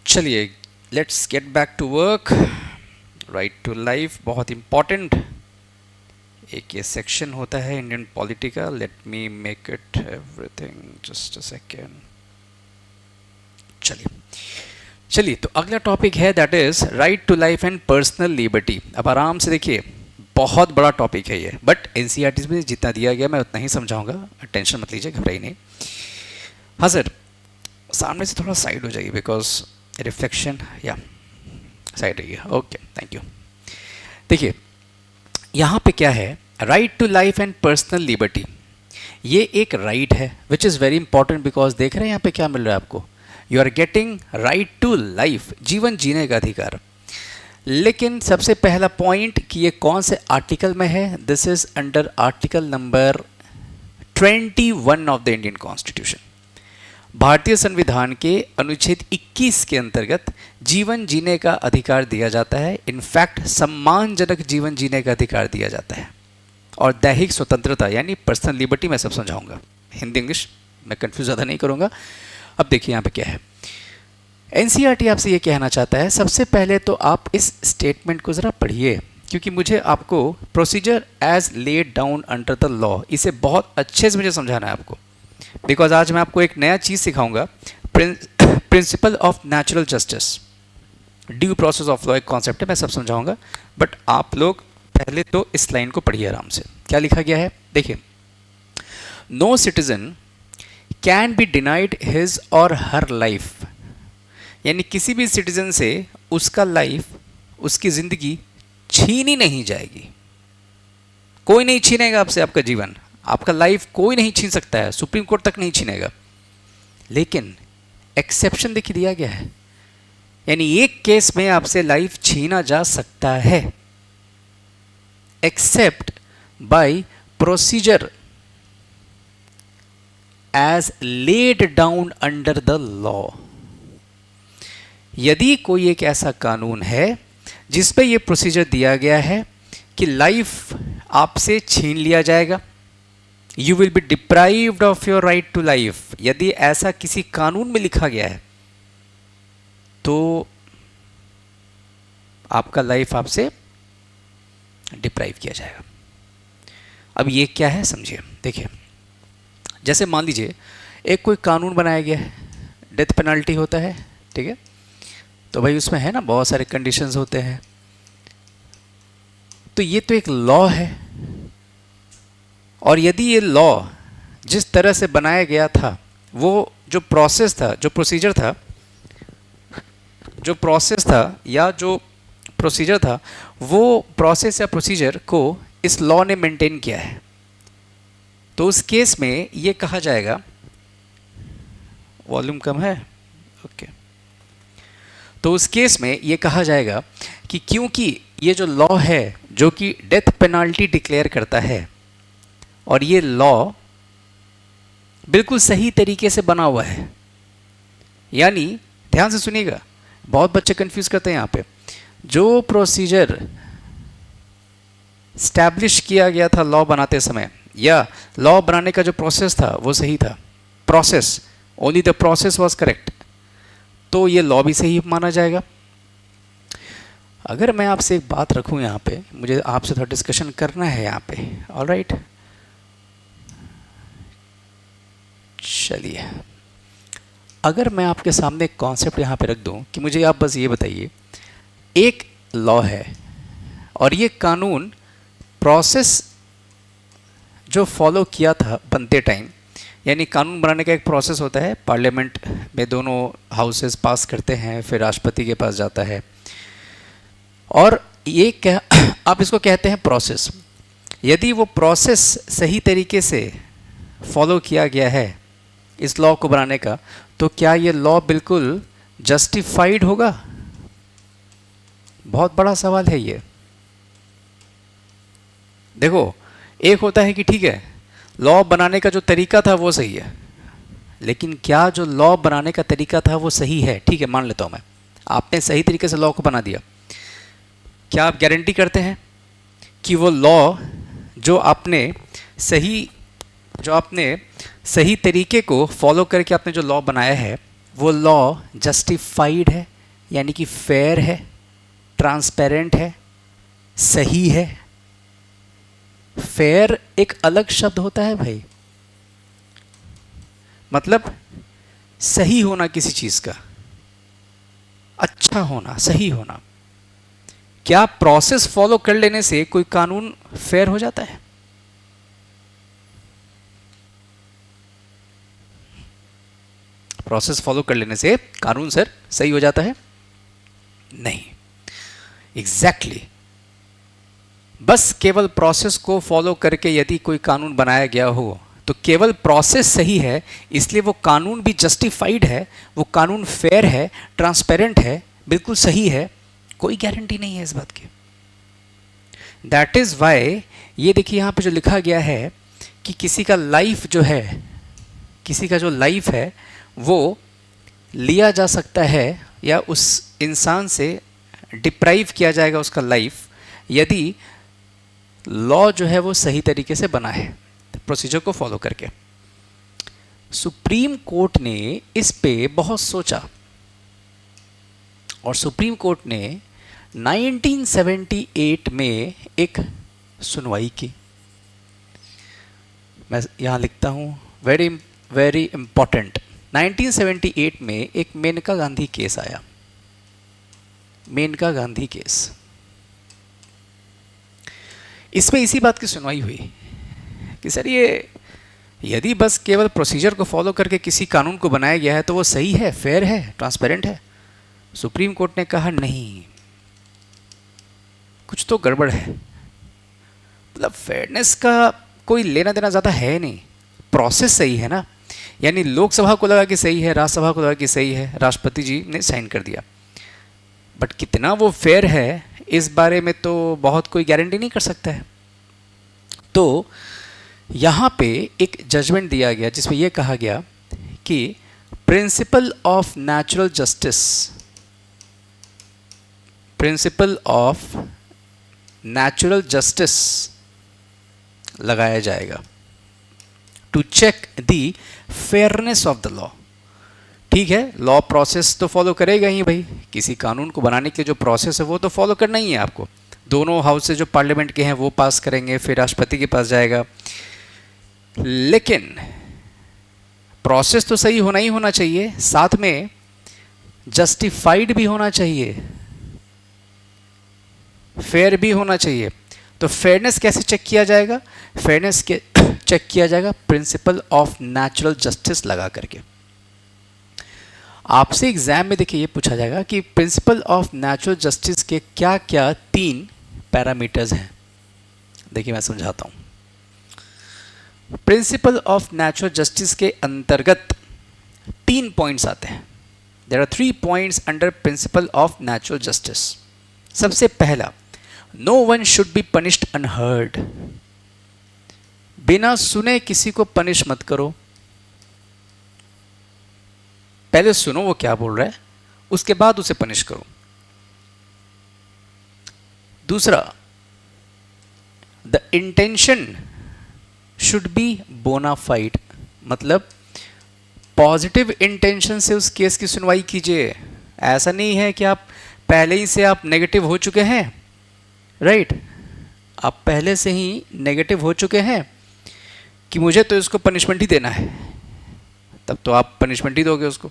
चलिए, let's get back to work. Right to life बहुत important एक ये सेक्शन होता है इंडियन पॉलिटी का। Let me make it everything, just a second. चलिए चलिए, तो अगला टॉपिक है that is right to life and personal liberty. अब आराम से देखिए, बहुत बड़ा टॉपिक है ये, बट एनसीईआरटी में जितना दिया गया मैं उतना ही समझाऊंगा, टेंशन मत लीजिए, घबराइए नहीं। हाँ सर, सामने से थोड़ा साइड हो जाइए बिकॉज रिफ्लेक्शन, या साइड रहिए। Okay, thank you. देखिए यहाँ पे क्या है, right to life and personal liberty. ये एक राइट है which is very important because देख रहे हैं यहाँ पे क्या मिल रहा है आपको, you are getting right to life, जीवन जीने का अधिकार। लेकिन सबसे पहला पॉइंट कि ये कौन से आर्टिकल में है, this is under article number 21 of the Indian constitution. भारतीय संविधान के अनुच्छेद 21 के अंतर्गत जीवन जीने का अधिकार दिया जाता है। इनफैक्ट सम्मानजनक जीवन जीने का अधिकार दिया जाता है। और दैहिक स्वतंत्रता यानी पर्सनल लिबर्टी मैं सब समझाऊंगा, हिंदी इंग्लिश मैं कंफ्यूज ज़्यादा नहीं करूंगा। अब देखिए यहाँ पे क्या है, एनसीईआरटी आपसे ये कहना चाहता है, सबसे पहले तो आप इस स्टेटमेंट को ज़रा पढ़िए, क्योंकि मुझे आपको procedure as laid down under the law, इसे बहुत अच्छे से मुझे समझाना है आपको। बिकॉज आज मैं आपको एक नया चीज़ सिखाऊंगा, principal of natural justice, due process of law एक कॉन्सेप्ट है, मैं सब समझाऊंगा। बट आप लोग पहले तो इस लाइन को पढ़िए आराम से। क्या लिखा गया है देखिए, no citizen can be denied his or her life, यानी किसी भी सिटीजन से उसका लाइफ, उसकी ज़िंदगी छीनी नहीं जाएगी। कोई नहीं छीनेगा आपसे आपका जीवन, आपका लाइफ कोई नहीं छीन सकता है, सुप्रीम कोर्ट तक नहीं छीनेगा। लेकिन एक्सेप्शन देखिए दिया गया है, यानी एक केस में आपसे लाइफ छीना जा सकता है, except by procedure as laid down under the law. यदि कोई एक ऐसा कानून है जिस पे ये प्रोसीजर दिया गया है कि लाइफ आपसे छीन लिया जाएगा, you will be deprived of your right to life, यदि ऐसा किसी कानून में लिखा गया है तो आपका लाइफ आपसे डिप्राइव किया जाएगा। अब ये क्या है समझिए, देखिए जैसे मान लीजिए एक कोई कानून बनाया गया है, डेथ पेनल्टी होता है, ठीक है, तो भाई उसमें है ना बहुत सारे कंडीशंस होते हैं। तो ये तो एक लॉ है, और यदि ये लॉ जिस तरह से बनाया गया था, वो जो प्रोसेस था, जो प्रोसीजर था, या जो प्रोसीजर था, वो प्रोसेस या प्रोसीजर को इस लॉ ने मेंटेन किया है, तो उस केस में ये कहा जाएगा, वॉल्यूम कम है, ओके, तो उस केस में ये कहा जाएगा कि क्योंकि ये जो लॉ है जो कि डेथ पेनाल्टी डिक्लेयर करता है, और ये लॉ बिल्कुल सही तरीके से बना हुआ है, यानी ध्यान से सुनिएगा, बहुत बच्चे कंफ्यूज करते हैं यहाँ पे, जो प्रोसीजर स्टैब्लिश किया गया था लॉ बनाते समय, या लॉ बनाने का जो प्रोसेस था वो सही था, process, only the process was correct, तो ये लॉ भी सही माना जाएगा। अगर मैं आपसे एक बात रखूं यहाँ पे, मुझे आपसे थोड़ा डिस्कशन करना है यहाँ पे, ऑलराइट, चलिए अगर मैं आपके सामने एक कॉन्सेप्ट यहाँ पे रख दूँ कि मुझे आप बस ये बताइए, एक लॉ है और ये कानून प्रोसेस जो फॉलो किया था बनते टाइम, यानी कानून बनाने का एक प्रोसेस होता है, पार्लियामेंट में दोनों हाउसेस पास करते हैं, फिर राष्ट्रपति के पास जाता है, और ये आप इसको कहते हैं प्रोसेस। यदि वो प्रोसेस सही तरीके से फॉलो किया गया है इस लॉ को बनाने का, तो क्या ये लॉ बिल्कुल जस्टिफाइड होगा? बहुत बड़ा सवाल है ये। देखो, एक होता है कि ठीक है लॉ बनाने का जो तरीका था वो सही है, लेकिन क्या जो लॉ बनाने का तरीका था वो सही है? ठीक है, मान लेता हूँ मैं, आपने सही तरीके से लॉ को बना दिया, क्या आप गारंटी करते हैं कि वो लॉ जो आपने सही तरीके को फॉलो करके आपने जो लॉ बनाया है वो लॉ जस्टिफाइड है, यानी कि फेयर है, ट्रांसपेरेंट है, सही है। फेयर एक अलग शब्द होता है भाई, मतलब सही होना किसी चीज का, अच्छा होना, सही होना। क्या प्रोसेस फॉलो कर लेने से कोई कानून फेयर हो जाता है? प्रोसेस फॉलो कर लेने से कानून सर सही हो जाता है? नहीं। Exactly exactly. बस केवल प्रोसेस को फॉलो करके यदि कोई कानून बनाया गया हो तो केवल प्रोसेस सही है, इसलिए वो कानून भी जस्टिफाइड है, वो कानून फेयर है, ट्रांसपेरेंट है, बिल्कुल सही है, कोई गारंटी नहीं है इस बात की। दैट इज वाई ये देखिए यहां पे जो लिखा गया है कि किसी का लाइफ जो है, किसी का जो लाइफ है वो लिया जा सकता है या उस इंसान से डिप्राइव किया जाएगा उसका लाइफ, यदि लॉ जो है वो सही तरीके से बना है, प्रोसीजर को फॉलो करके। सुप्रीम कोर्ट ने इस पे बहुत सोचा और सुप्रीम कोर्ट ने 1978 में एक सुनवाई की। मैं यहां लिखता हूं वेरी वेरी इंपॉर्टेंट। 1978 में एक मेनका गांधी केस आया, मेनका गांधी केस। इसमें इसी बात की सुनवाई हुई कि सर ये यदि बस केवल प्रोसीजर को फॉलो करके किसी कानून को बनाया गया है तो वो सही है, फेयर है, ट्रांसपेरेंट है। सुप्रीम कोर्ट ने कहा नहीं, कुछ तो गड़बड़ है। मतलब फेयरनेस का कोई लेना देना ज़्यादा है नहीं, प्रोसेस सही है ना। यानी लोकसभा को लगा कि सही है, राज्यसभा को लगा कि सही है, राष्ट्रपति जी ने साइन कर दिया, बट कितना वो फेयर है इस बारे में तो बहुत कोई गारंटी नहीं कर सकता है। तो यहाँ पे एक जजमेंट दिया गया जिसमें यह कहा गया कि principle of natural justice, principle of natural justice लगाया जाएगा to check the fairness of the law. ठीक है, लॉ प्रोसेस तो फॉलो करेगा ही भाई, किसी कानून को बनाने के जो प्रोसेस है वो तो फॉलो करना ही है आपको। दोनों हाउसेज जो पार्लियामेंट के हैं वो पास करेंगे, फिर राष्ट्रपति के पास जाएगा, लेकिन प्रोसेस तो सही होना ही होना चाहिए, साथ में जस्टिफाइड भी होना चाहिए, फेयर भी होना चाहिए। तो फेयरनेस कैसे चेक किया जाएगा? फेयरनेस के चेक किया जाएगा प्रिंसिपल ऑफ नेचुरल जस्टिस लगा करके। आपसे एग्जाम में देखिए ये पूछा जाएगा कि प्रिंसिपल ऑफ नेचुरल जस्टिस के क्या क्या 3 पैरामीटर्स हैं। देखिए मैं समझाता हूं। प्रिंसिपल ऑफ नेचुरल जस्टिस के अंतर्गत 3 पॉइंट्स आते हैं। There are 3 points under principle of natural justice. सबसे पहला, no one should be punished unheard. बिना सुने किसी को पनिश मत करो, पहले सुनो वो क्या बोल रहा है, उसके बाद उसे पनिश करो। दूसरा, the intention should be bona fide, मतलब पॉजिटिव इंटेंशन से उस केस की सुनवाई कीजिए। ऐसा नहीं है कि आप पहले ही से आप नेगेटिव हो चुके हैं, राइट, आप पहले से ही नेगेटिव हो चुके हैं कि मुझे तो इसको पनिशमेंट ही देना है, तब तो आप पनिशमेंट ही दोगे उसको।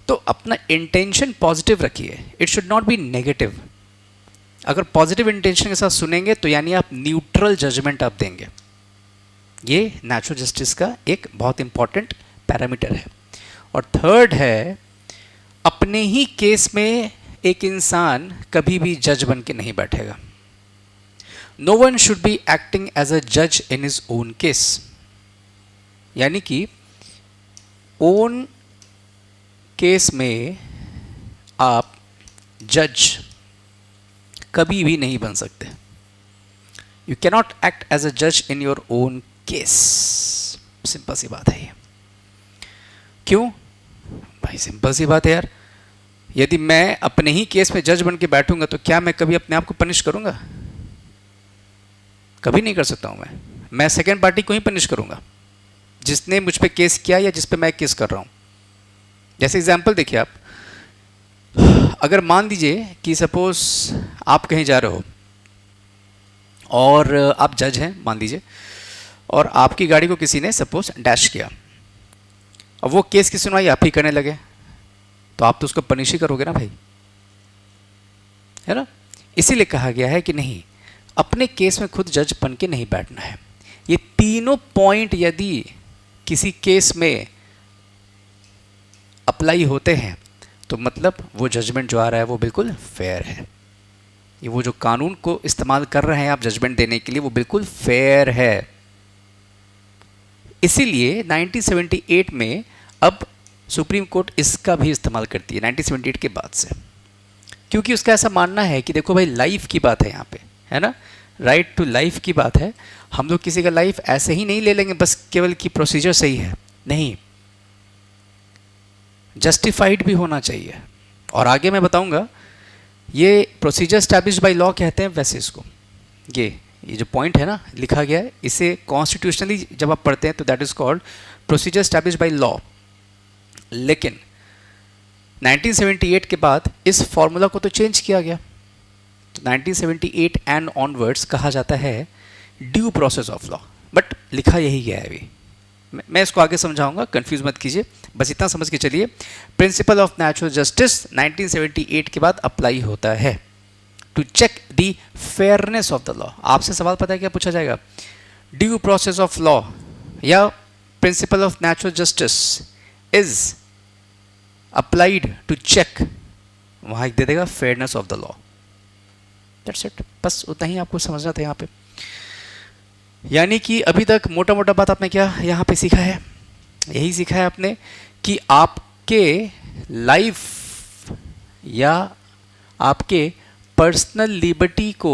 तो अपना इंटेंशन पॉजिटिव रखिए, it should not be negative. अगर पॉजिटिव इंटेंशन के साथ सुनेंगे तो यानी आप न्यूट्रल जजमेंट आप देंगे। ये नेचुरल जस्टिस का एक बहुत इंपॉर्टेंट पैरामीटर है। और थर्ड है, अपने ही केस में एक इंसान कभी भी जज बन के नहीं बैठेगा। No one should be acting as a जज इन हिज ओन केस, यानी कि ओन केस में आप जज कभी भी नहीं बन सकते। You cannot act as a जज in your own case. Simple सी बात है ये। क्यों भाई? सिंपल सी बात है यार, यदि मैं अपने ही केस में जज बन के बैठूंगा तो क्या मैं कभी अपने आप को पनिश करूंगा? कभी नहीं कर सकता हूं मैं सेकेंड पार्टी को ही पनिश करूंगा जिसने मुझ पे केस किया या जिस पे मैं केस कर रहा हूं। जैसे एग्जांपल देखिए आप, अगर मान लीजिए कि सपोज आप कहीं जा रहे हो और आप जज हैं मान लीजिए, और आपकी गाड़ी को किसी ने सपोज डैश किया, अब वो केस की सुनवाई आप ही करने लगे, तो आप तो उसको पनिश ही करोगे ना भाई, है ना। इसीलिए कहा गया है कि नहीं, अपने केस में खुद जज बन के नहीं बैठना है। ये तीनों पॉइंट यदि किसी केस में अप्लाई होते हैं तो मतलब वो जजमेंट जो आ रहा है वो बिल्कुल फेयर है। ये वो जो कानून को इस्तेमाल कर रहे हैं आप जजमेंट देने के लिए, वो बिल्कुल फेयर है। इसीलिए 1978 में अब सुप्रीम कोर्ट इसका भी इस्तेमाल करती है, 1978 के बाद से, क्योंकि उसका ऐसा मानना है कि देखो भाई, लाइफ की बात है यहाँ पे, है ना, राइट टू लाइफ की बात है। हम लोग किसी का लाइफ ऐसे ही नहीं ले लेंगे बस केवल कि प्रोसीजर सही है, नहीं, जस्टिफाइड भी होना चाहिए। और आगे मैं बताऊंगा ये प्रोसीजर स्टैब्लिश्ड बाय लॉ कहते हैं वैसे इसको, ये जो पॉइंट है ना लिखा गया है, इसे कॉन्स्टिट्यूशनली जब आप पढ़ते हैं तो that is called procedure established by law. लेकिन 1978 के बाद इस फॉर्मूला को तो चेंज किया गया, तो 1978 एंड ऑनवर्ड्स कहा जाता है due process of law, but लिखा यही गया है अभी। मैं इसको आगे समझाऊंगा, कंफ्यूज मत कीजिए, बस इतना समझ के चलिए। प्रिंसिपल ऑफ नेचुरल जस्टिस 1978 के बाद अप्लाई होता है to check the fairness of the law. आपसे सवाल पता है क्या पूछा जाएगा? ड्यू प्रोसेस ऑफ लॉ या principle of natural justice is applied to check, वहां एक दे देगा fairness of the law. That's it, बस उतना ही आपको समझना था यहाँ पे। यानी कि अभी तक मोटा मोटा बात आपने क्या यहाँ पे सीखा है? यही सीखा है आपने कि आपके लाइफ या आपके पर्सनल लिबर्टी को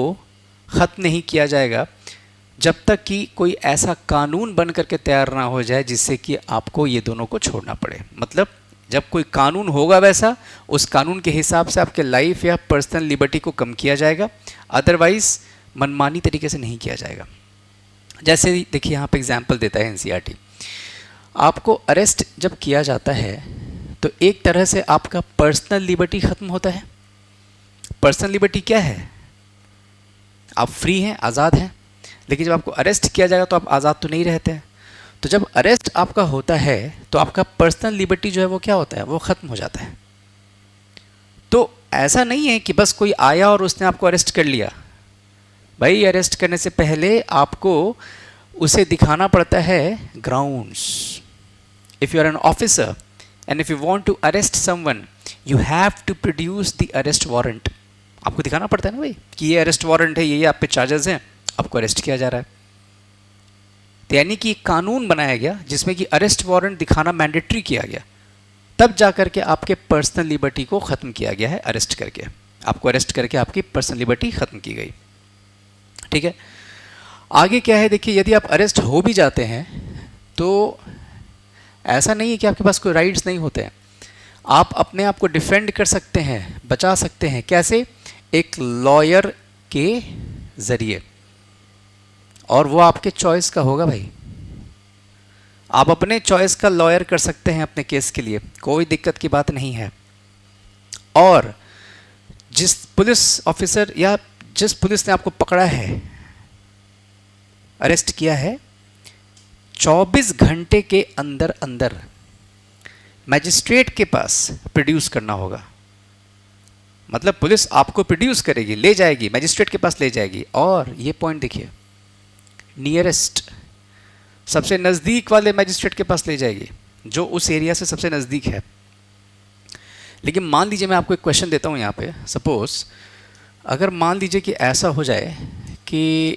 ख़त्म नहीं किया जाएगा जब तक कि कोई ऐसा कानून बन करके तैयार ना हो जाए जिससे कि आपको ये दोनों को छोड़ना पड़े। मतलब जब कोई कानून होगा वैसा, उस कानून के हिसाब से आपके लाइफ या पर्सनल लिबर्टी को कम किया जाएगा, अदरवाइज मनमानी तरीके से नहीं किया जाएगा। जैसे देखिए यहाँ पे एग्जाम्पल देता है एनसीईआरटी, आपको अरेस्ट जब किया जाता है तो एक तरह से आपका पर्सनल लिबर्टी ख़त्म होता है। पर्सनल लिबर्टी क्या है? आप फ्री हैं, आज़ाद हैं, लेकिन जब आपको अरेस्ट किया जाएगा तो आप आज़ाद तो नहीं रहते हैं। तो जब अरेस्ट आपका होता है तो आपका पर्सनल लिबर्टी जो है वो क्या होता है? वो ख़त्म हो जाता है। तो ऐसा नहीं है कि बस कोई आया और उसने आपको अरेस्ट कर लिया। भाई अरेस्ट करने से पहले आपको उसे दिखाना पड़ता है grounds. If you are an officer and if you want to arrest someone, you have to produce the arrest warrant. आपको दिखाना पड़ता है ना भाई कि ये अरेस्ट वारंट है, ये आप पे चार्जेस हैं, आपको अरेस्ट किया जा रहा है। तो यानी कि कानून बनाया गया जिसमें कि अरेस्ट वारंट दिखाना मैंडेटरी किया गया, तब जा करके आपके पर्सनल लिबर्टी को ख़त्म किया गया है। अरेस्ट करके आपको अरेस्ट करके आपकी पर्सनल लिबर्टी ख़त्म की गई। ठीक है, आगे क्या है देखिए, यदि आप अरेस्ट हो भी जाते हैं तो ऐसा नहीं है कि आपके पास कोई राइट्स नहीं होते हैं। आप अपने आप को डिफेंड कर सकते हैं, बचा सकते हैं। कैसे? एक लॉयर के ज़रिए, और वो आपके चॉइस का होगा भाई। आप अपने चॉइस का लॉयर कर सकते हैं अपने केस के लिए, कोई दिक्कत की बात नहीं है। और जिस पुलिस ऑफिसर या जिस पुलिस ने आपको पकड़ा है, अरेस्ट किया है, 24 घंटे के अंदर अंदर मैजिस्ट्रेट के पास प्रोड्यूस करना होगा। मतलब पुलिस आपको प्रोड्यूस करेगी, ले जाएगी, मैजिस्ट्रेट के पास ले जाएगी। और ये पॉइंट देखिए, नियरेस्ट, सबसे नज़दीक वाले मैजिस्ट्रेट के पास ले जाएगी जो उस एरिया से सबसे नज़दीक है। लेकिन मान लीजिए, मैं आपको एक क्वेश्चन देता हूँ यहाँ पे, सपोज अगर मान लीजिए कि ऐसा हो जाए कि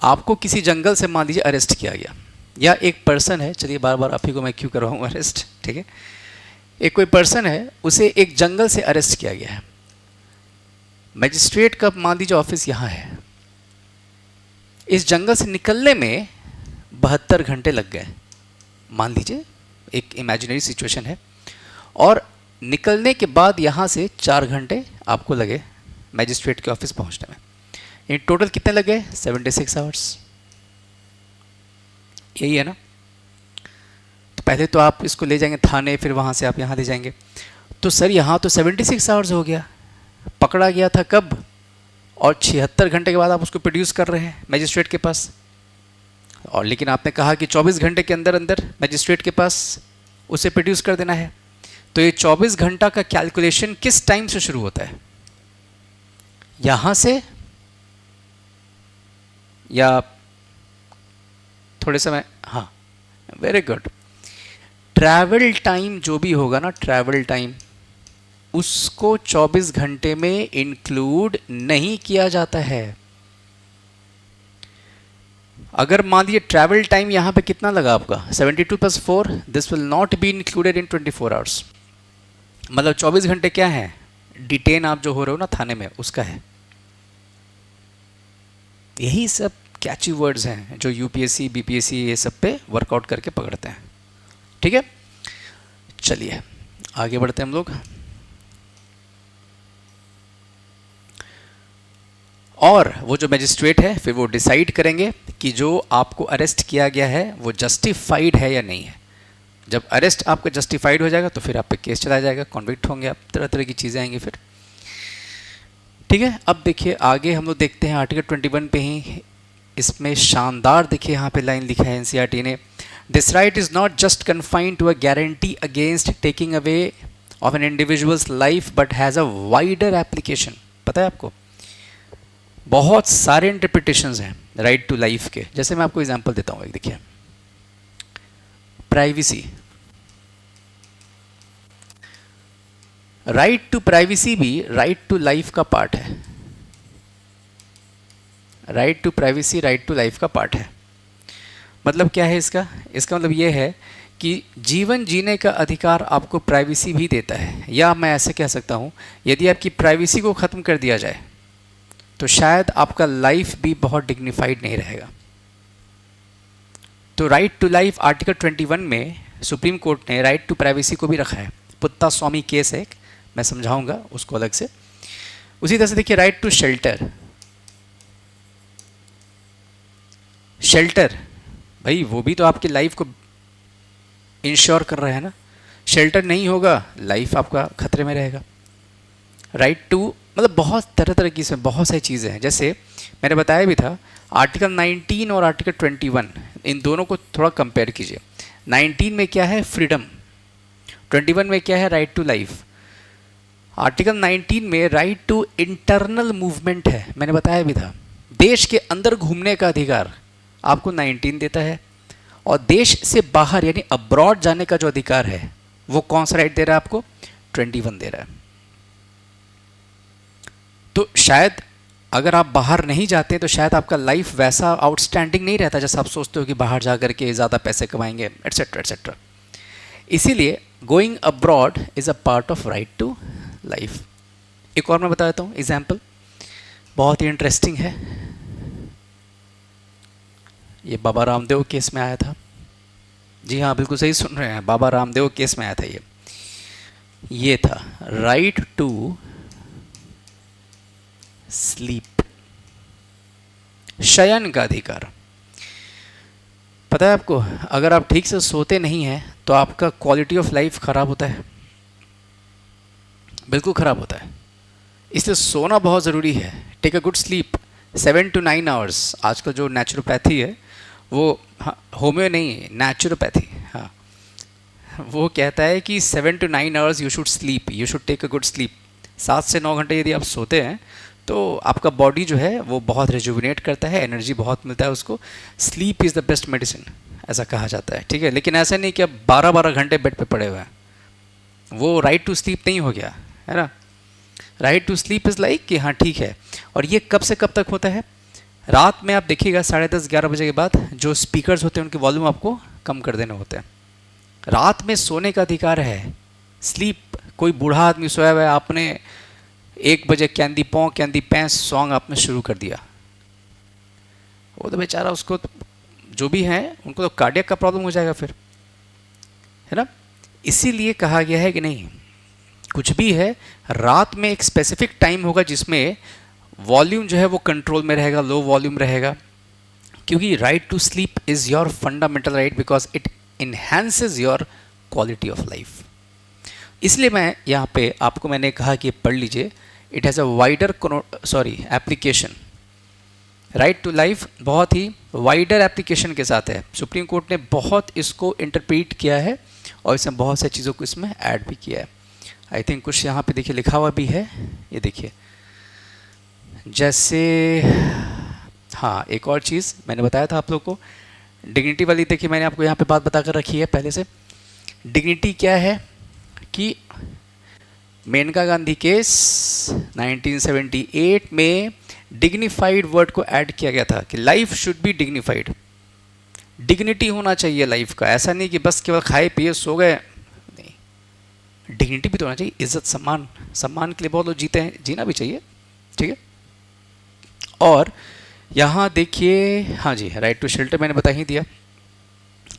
आपको किसी जंगल से मान लीजिए अरेस्ट किया गया, या एक पर्सन है, चलिए बार बार आप ही को मैं क्यों करवाऊँ अरेस्ट, ठीक है, एक कोई पर्सन है, उसे एक जंगल से अरेस्ट किया गया है। मैजिस्ट्रेट का मान लीजिए ऑफिस यहाँ है, इस जंगल से निकलने में 72 घंटे लग गए, मान लीजिए एक इमेजिनरी सिचुएशन है, और निकलने के बाद यहाँ से 4 घंटे आपको लगे मैजिस्ट्रेट के ऑफिस पहुँचने में। इन टोटल कितने लगे? 76 आवर्स। यही है ना? तो पहले तो आप इसको ले जाएंगे थाने, फिर वहाँ से आप यहाँ ले जाएंगे। तो सर यहाँ तो 76 आवर्स हो गया, पकड़ा गया था कब, और 76 घंटे के बाद आप उसको प्रोड्यूस कर रहे हैं मजिस्ट्रेट के पास, और लेकिन आपने कहा कि 24 घंटे के अंदर अंदर मजिस्ट्रेट के पास उसे प्रोड्यूस कर देना है। तो ये 24 घंटा का कैलकुलेशन किस टाइम से शुरू होता है, यहाँ से या थोड़े समय, हाँ वेरी गुड, ट्रैवल टाइम जो भी होगा ना, ट्रैवल टाइम उसको 24 घंटे में इंक्लूड नहीं किया जाता है। अगर मान लीजिए ट्रैवल टाइम यहाँ पे कितना लगा आपका 72 + 4, this will not be included in 24 hours. मतलब 24 घंटे क्या है, डिटेन आप जो हो रहे हो ना थाने में, उसका है। यही सब कैची वर्ड्स हैं जो यूपीएससी बीपीएससी ये सब पे वर्कआउट करके पकड़ते हैं। ठीक है, चलिए आगे बढ़ते हैं हम लोग। और वो जो मजिस्ट्रेट है फिर वो डिसाइड करेंगे कि जो आपको अरेस्ट किया गया है वो जस्टिफाइड है या नहीं है। जब अरेस्ट आपका जस्टिफाइड हो जाएगा तो फिर आप पे केस चला जाएगा, कॉन्विक्ट होंगे आप, तरह तरह की चीज़ें आएंगी फिर। ठीक है, अब देखिए आगे हम लोग देखते हैं आर्टिकल 21 पे ही। इसमें शानदार देखिए यहाँ पे लाइन लिखा है एनसीईआरटी ने, this right is not just confined to a guarantee against taking away of an individual's life but has a wider application. पता है आपको बहुत सारे इंटरप्रिटेशंस हैं राइट टू लाइफ के। जैसे मैं आपको एग्जांपल देता हूँ, एक देखिए, प्राइवेसी, राइट टू प्राइवेसी भी राइट टू लाइफ का पार्ट है। Right to privacy right to life का पार्ट है। मतलब क्या है इसका मतलब ये है कि जीवन जीने का अधिकार आपको प्राइवेसी भी देता है। या मैं ऐसे कह सकता हूँ, यदि आपकी प्राइवेसी को ख़त्म कर दिया जाए तो शायद आपका लाइफ भी बहुत डिग्निफाइड नहीं रहेगा। तो राइट टू लाइफ आर्टिकल 21 में सुप्रीम कोर्ट ने राइट टू प्राइवेसी को भी रखा है। पुत्ता स्वामी केस है, मैं समझाऊंगा उसको अलग से। उसी तरह से देखिए राइट टू शेल्टर, शेल्टर भाई वो भी तो आपकी लाइफ को इंश्योर कर रहा है ना। शेल्टर नहीं होगा लाइफ आपका खतरे में रहेगा। राइट टू मतलब बहुत तरह तरह की इसमें बहुत सारी चीज़ें हैं। जैसे मैंने बताया भी था आर्टिकल 19 और आर्टिकल 21, इन दोनों को थोड़ा कंपेयर कीजिए। 19 में क्या है, फ्रीडम, 21 में क्या है, राइट टू लाइफ। आर्टिकल 19 में राइट टू इंटरनल मूवमेंट है, मैंने बताया भी था, देश के अंदर घूमने का अधिकार आपको 19 देता है, और देश से बाहर यानी अब्रॉड जाने का जो अधिकार है वो कौन सा राइट दे रहा है आपको, 21 दे रहा है। तो शायद अगर आप बाहर नहीं जाते तो शायद आपका लाइफ वैसा आउटस्टैंडिंग नहीं रहता जैसा आप सोचते हो कि बाहर जा कर के ज़्यादा पैसे कमाएंगे एट्सेट्रा एट्सेट्रा। इसीलिए going abroad is a part of right to life. एक और मैं बता देता हूँ एग्जाम्पल, बहुत ही इंटरेस्टिंग है। ये बाबा रामदेव केस में आया था। जी हाँ, बिल्कुल सही सुन रहे हैं, बाबा रामदेव केस में आया था ये था राइट टू स्लीप, शयन का अधिकार। पता है आपको, अगर आप ठीक से सोते नहीं हैं तो आपका क्वालिटी ऑफ लाइफ खराब होता है, बिल्कुल खराब होता है। इसलिए सोना बहुत ज़रूरी है। Take a good sleep, 7 to 9 hours. आजकल जो नेचुरोपैथी है वो, हाँ होम्यो नहीं, नेचुरोपैथी, हाँ वो कहता है कि 7 to 9 hours you should sleep, you should take a good sleep. 7 से 9 घंटे यदि आप सोते हैं तो आपका बॉडी जो है वो बहुत रिजुविनेट करता है, एनर्जी बहुत मिलता है उसको। Sleep is the best medicine ऐसा कहा जाता है। ठीक है, लेकिन ऐसा नहीं कि अब 12-12 घंटे बेड पे पड़े हुए हैं, वो राइट टू स्लीप नहीं हो गया है ना। Right to sleep is like कि हाँ ठीक है। और ये कब से कब तक होता है, रात में आप देखिएगा 10:30-11 बजे के बाद जो स्पीकर्स होते हैं उनके वॉल्यूम आपको कम कर देने होते हैं। रात में सोने का अधिकार है, स्लीप। कोई बूढ़ा आदमी सोया हुआ है, आपने 1 बजे कैंदी पौ कैंदी पैंस सॉन्ग आपने शुरू कर दिया, वो तो बेचारा, उसको जो भी है उनको तो कार्डियक का प्रॉब्लम हो जाएगा फिर, है ना। इसीलिए कहा गया है कि नहीं, कुछ भी है रात में एक स्पेसिफिक टाइम होगा जिसमें वॉल्यूम जो है वो कंट्रोल में रहेगा, लो वॉल्यूम रहेगा। क्योंकि right to sleep is your fundamental right because it enhances your quality of life. इसलिए मैं यहाँ पे आपको मैंने कहा कि पढ़ लीजिए, it has a wider application. Right to life बहुत ही वाइडर एप्लीकेशन के साथ है। सुप्रीम कोर्ट ने बहुत इसको इंटरप्रीट किया है और इसमें बहुत सारी चीज़ों को इसमें ऐड भी किया है। आई थिंक कुछ यहाँ पे देखिए लिखा हुआ भी है, ये देखिए, जैसे हाँ एक और चीज़ मैंने बताया था आप लोग को, डिग्निटी वाली। देखिए मैंने आपको यहाँ पे बात बता कर रखी है पहले से। डिग्निटी क्या है कि मेनका गांधी केस 1978 में डिग्निफाइड वर्ड को ऐड किया गया था कि life should be dignified. Dignity होना चाहिए लाइफ का, ऐसा नहीं कि बस केवल खाए पिए सो गए, नहीं, डिग्निटी भी तो होना चाहिए, इज्जत सम्मान। सम्मान के लिए बहुत लोग जीते हैं, जीना भी चाहिए, ठीक है। और यहाँ देखिए, हाँ जी, राइट टू शेल्टर मैंने बता ही दिया,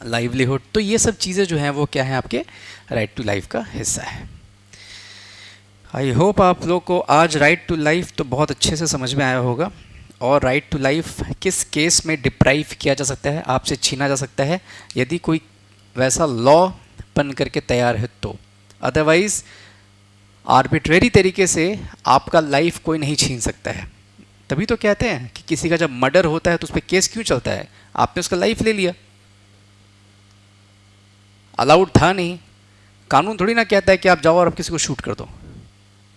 लाइवलीहुड। तो ये सब चीज़ें जो हैं वो क्या है, आपके राइट टू लाइफ का हिस्सा है। आई होप आप लोग को आज राइट टू लाइफ तो बहुत अच्छे से समझ में आया होगा, और राइट टू लाइफ किस केस में डिप्राइव किया जा सकता है, आपसे छीना जा सकता है, यदि कोई वैसा लॉ बन करके तैयार है तो। अदरवाइज़ आर्बिट्रेरी तरीके से आपका लाइफ कोई नहीं छीन सकता है। तभी तो कहते हैं कि किसी का जब मर्डर होता है तो उस पर केस क्यों चलता है, आपने उसका लाइफ ले लिया, अलाउड था नहीं। कानून थोड़ी ना कहता है कि आप जाओ और आप किसी को शूट कर दो,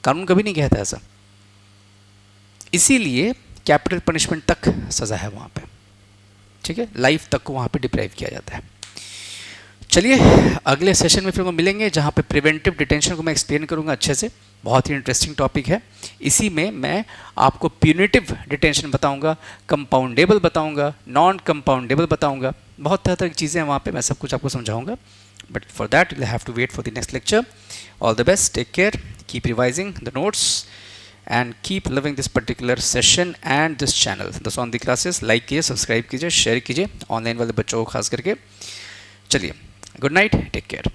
कानून कभी नहीं कहता ऐसा। इसीलिए कैपिटल पनिशमेंट तक सज़ा है वहाँ पे, ठीक है, लाइफ तक को वहाँ पे डिप्राइव किया जाता है। चलिए अगले सेशन में फिर हम मिलेंगे, जहाँ पे प्रिवेंटिव डिटेंशन को मैं एक्सप्लेन करूँगा अच्छे से। बहुत ही इंटरेस्टिंग टॉपिक है। इसी में मैं आपको प्यूनिटिव डिटेंशन बताऊँगा, कंपाउंडेबल बताऊँगा, नॉन कंपाउंडेबल बताऊँगा, बहुत तरह तरह की चीज़ें हैं वहाँ पे, मैं सब कुछ आपको समझाऊँगा। But for that you have to wait for the next lecture. All the best, take care, keep revising the notes and keep loving this particular session and this channel, the on the classes। Like कीजिए, subscribe कीजिए, share कीजिए online वाले बच्चों को खास करके। चलिए, good night, take care.